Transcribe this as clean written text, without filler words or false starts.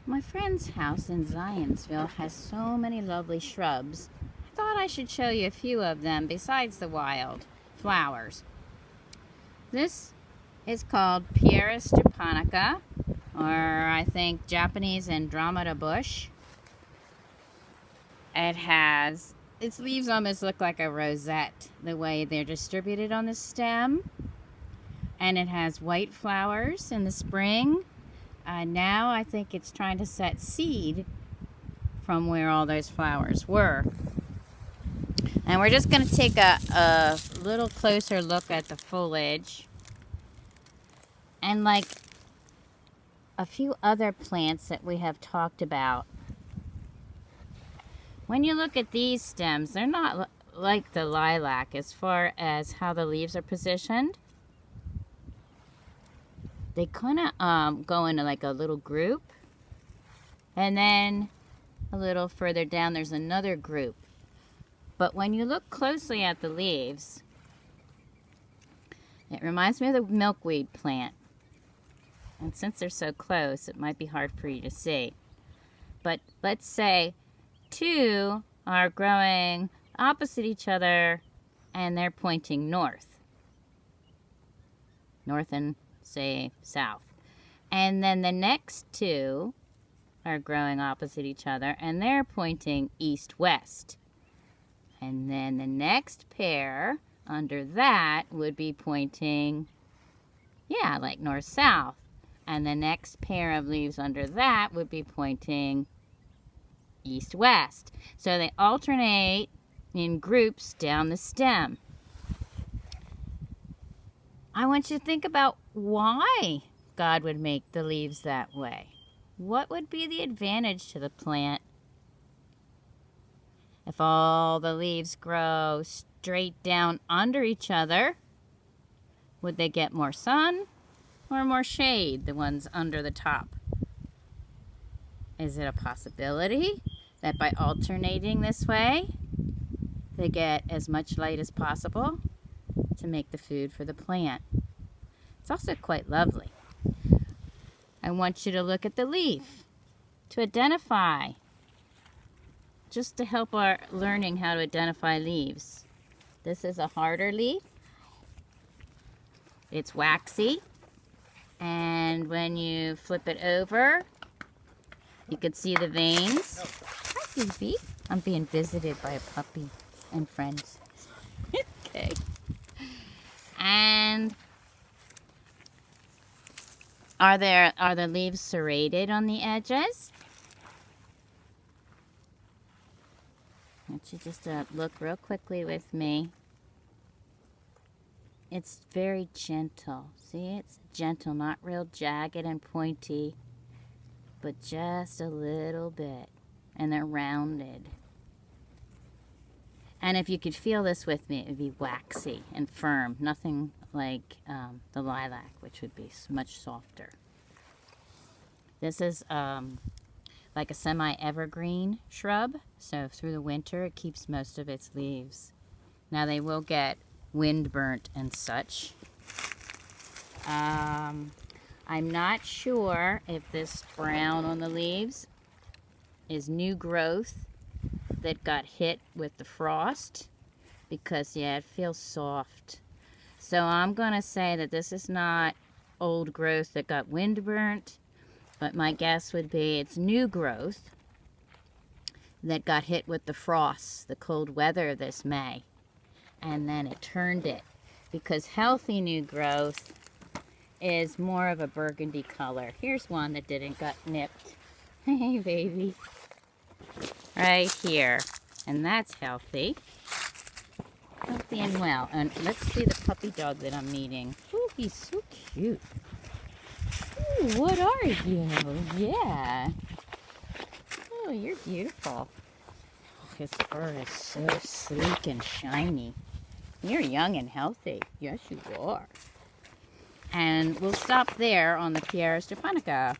My friend's house in Zionsville has so many lovely shrubs. I thought I should show you a few of them besides the wild flowers. This is called Pieris japonica, or I think Japanese Andromeda bush. Its leaves almost look like a rosette, the way they're distributed on the stem. And it has white flowers in the spring. Now I think it's trying to set seed from where all those flowers were. And we're just going to take a little closer look at the foliage. And like a few other plants that we have talked about, when you look at these stems, they're not like the lilac as far as how the leaves are positioned. They kind of go into like a little group, and then a little further down there's another group. But when you look closely at the leaves, it reminds me of the milkweed plant. And since they're so close, it might be hard for you to see. But let's say two are growing opposite each other and they're pointing north. North and say south. And then the next two are growing opposite each other and they're pointing east-west. And then the next pair under that would be pointing, like north-south. And the next pair of leaves under that would be pointing east-west. So they alternate in groups down the stem. I want you to think about why God would make the leaves that way. What would be the advantage to the plant if all the leaves grow straight down under each other? Would they get more sun or more shade, the ones under the top? Is it a possibility that by alternating this way, they get as much light as possible to make the food for the plant? It's also quite lovely. I want you to look at the leaf to identify, just to help our learning how to identify leaves. This is a harder leaf. It's waxy. And when you flip it over, you can see the veins. Hi, Phoebe. I'm being visited by a puppy and friends. Okay. And are the leaves serrated on the edges? I want you just to look real quickly with me. It's very gentle. See, it's gentle, not real jagged and pointy, but just a little bit. And they're rounded. And if you could feel this with me, it would be waxy and firm. Nothing like the lilac, which would be much softer. This is like a semi-evergreen shrub. So through the winter, it keeps most of its leaves. Now they will get wind burnt and such. I'm not sure if this brown on the leaves is new growth that got hit with the frost, because it feels soft. So I'm going to say that this is not old growth that got wind burnt, but my guess would be it's new growth that got hit with the frost, the cold weather this May, and then it turned it, because healthy new growth is more of a burgundy color. Here's one that didn't get nipped. Hey, baby. Right here. And that's healthy. Healthy and well. And let's see the puppy dog that I'm meeting. Ooh, he's so cute. Ooh, what are you? Yeah. Oh, you're beautiful. His fur is so sleek and shiny. You're young and healthy. Yes, you are. And we'll stop there on the Pieris japonica.